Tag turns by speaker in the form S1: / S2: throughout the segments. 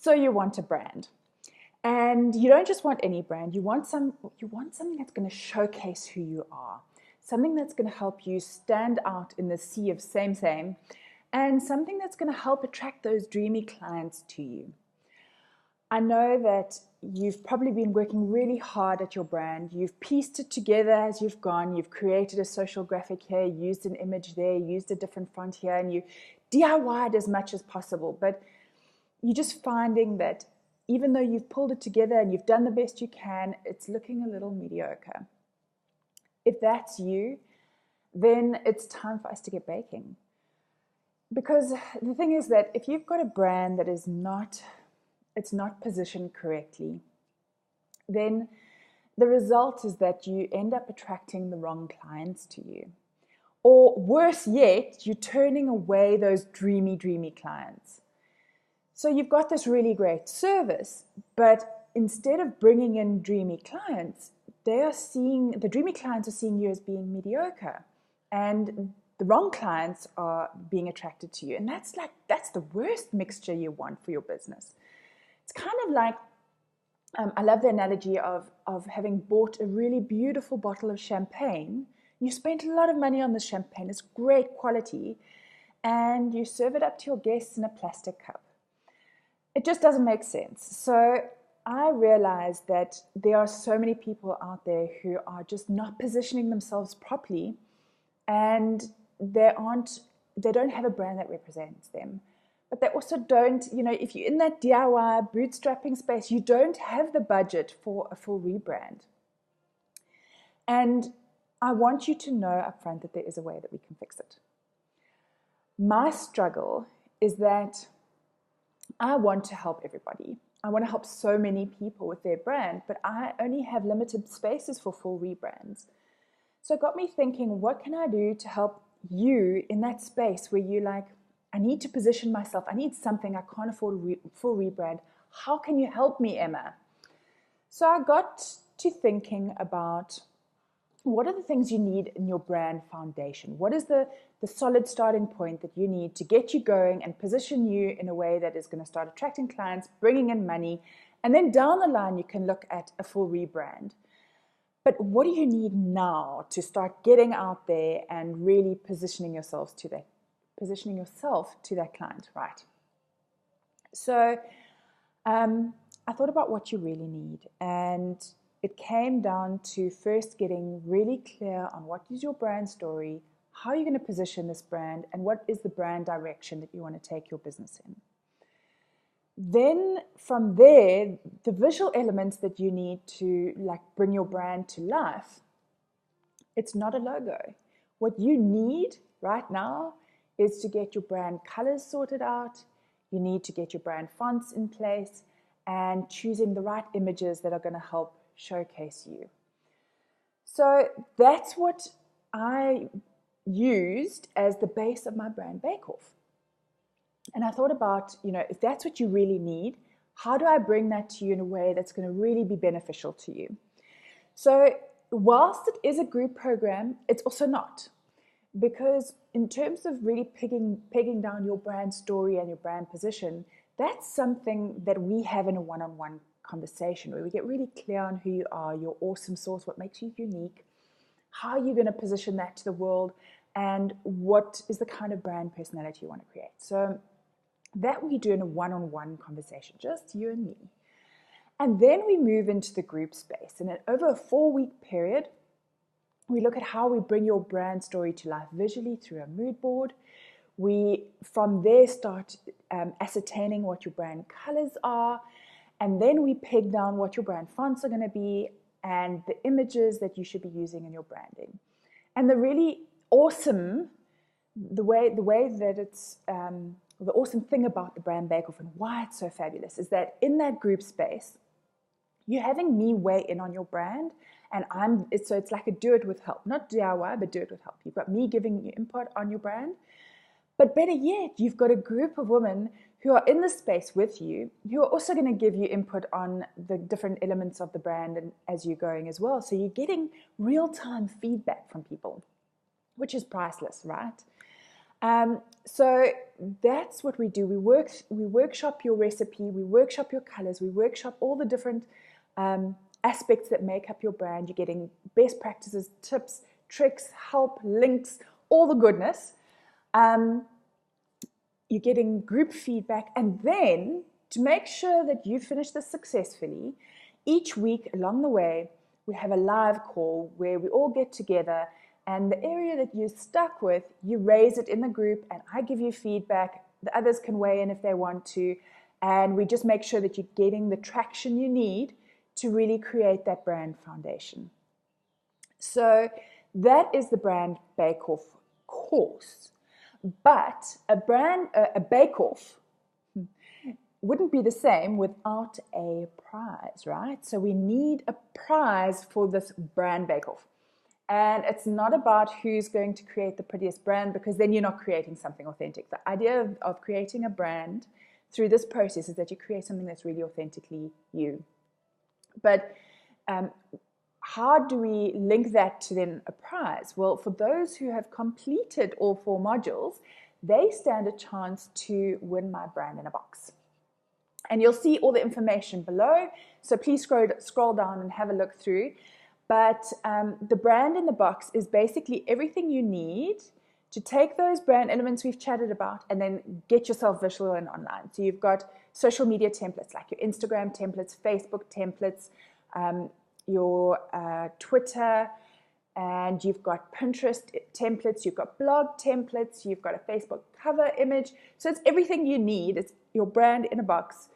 S1: So you want a brand. And you don't just want any brand, you want something that's going to showcase who you are. Something that's going to help you stand out in the sea of same, and something that's going to help attract those dreamy clients to you. I know that you've probably been working really hard at your brand. You've pieced it together as you've gone. You've created a social graphic here, used an image there, used a different font here, and you DIY'd as much as possible. But you're just finding that even though you've pulled it together and you've done the best you can, it's looking a little mediocre. If that's you, then it's time for us to get baking. Because the thing is that if you've got a brand that is not positioned correctly, then the result is that you end up attracting the wrong clients to you. Or worse yet, you're turning away those dreamy clients. So you've got this really great service, but instead of bringing in dreamy clients, the dreamy clients are seeing you as being mediocre, and the wrong clients are being attracted to you. And that's the worst mixture you want for your business. It's kind of like, I love the analogy of having bought a really beautiful bottle of champagne. You spent a lot of money on the champagne, it's great quality, and you serve it up to your guests in a plastic cup. It just doesn't make sense. So I realized that there are so many people out there who are just not positioning themselves properly, and they don't have a brand that represents them. But they also don't, if you're in that DIY bootstrapping space, you don't have the budget for a full rebrand. And I want you to know upfront that there is a way that we can fix it. My struggle is that I want to help everybody. I want to help so many people with their brand, but I only have limited spaces for full rebrands. So it got me thinking, what can I do to help you in that space where you're like, I need to position myself. I need something. I can't afford a full rebrand. How can you help me, Emma? So I got to thinking about what are the things you need in your brand foundation? What is the solid starting point that you need to get you going and position you in a way that is going to start attracting clients, bringing in money, and then down the line you can look at a full rebrand. But what do you need now to start getting out there and really positioning yourself to that client, right? So I thought about what you really need, and it came down to first getting really clear on what is your brand story, how are you going to position this brand, and what is the brand direction that you want to take your business in. Then from there, the visual elements that you need to bring your brand to life, it's not a logo. What you need right now is to get your brand colors sorted out. You need to get your brand fonts in place and choosing the right images that are going to help showcase you. So that's what I used as the base of my brand bake-off. And I thought about, if that's what you really need, how do I bring that to you in a way that's going to really be beneficial to you? So whilst it is a group program, it's also not. Because in terms of really pegging down your brand story and your brand position, that's something that we have in a one-on-one conversation where we get really clear on who you are, your awesome source, what makes you unique, how you're going to position that to the world, and what is the kind of brand personality you want to create. So that we do in a one-on-one conversation, just you and me. And then we move into the group space. And over a 4-week period, we look at how we bring your brand story to life visually through a mood board. We, from there, start ascertaining what your brand colors are. And then we peg down what your brand fonts are going to be and the images that you should be using in your branding. And the really awesome, the awesome thing about the brand bake-off and why it's so fabulous is that in that group space, you're having me weigh in on your brand, and it's like a do it with help, not DIY, but do it with help. You've got me giving you input on your brand, but better yet, you've got a group of women who are in the space with you, who are also going to give you input on the different elements of the brand and as you're going as well. So you're getting real-time feedback from people, which is priceless, right? So that's what we do. We workshop your recipe, we workshop your colors, we workshop all the different aspects that make up your brand. You're getting best practices, tips, tricks, help, links, all the goodness. You're getting group feedback, and then to make sure that you finish this successfully, each week along the way, we have a live call where we all get together, and the area that you're stuck with, you raise it in the group, and I give you feedback. The others can weigh in if they want to, and we just make sure that you're getting the traction you need to really create that brand foundation. So that is the Brand Bake-Off course. But a bake-off wouldn't be the same without a prize, right? So we need a prize for this brand bake-off. And it's not about who's going to create the prettiest brand, because then you're not creating something authentic. The idea of creating a brand through this process is that you create something that's really authentically you. But how do we link that to then a prize? Well, for those who have completed all 4 modules, they stand a chance to win my brand in a box. And you'll see all the information below, so please scroll down and have a look through. But the brand in the box is basically everything you need to take those brand elements we've chatted about and then get yourself visual and online. So you've got social media templates like your Instagram templates, Facebook templates, your Twitter, and you've got Pinterest templates, you've got blog templates, you've got a Facebook cover image. So it's everything you need. It's your brand in a box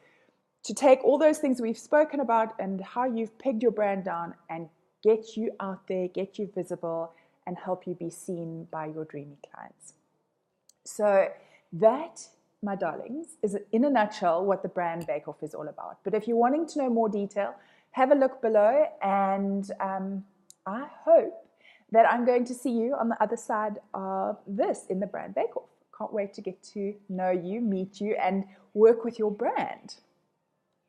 S1: to take all those things we've spoken about and how you've pegged your brand down and get you out there, get you visible, and help you be seen by your dreamy clients. So that, my darlings, is in a nutshell what the Brand Bake-Off is all about. But if you're wanting to know more detail, have a look below, and I hope that I'm going to see you on the other side of this in the Brand Bake-Off. Can't wait to get to know you, meet you, and work with your brand.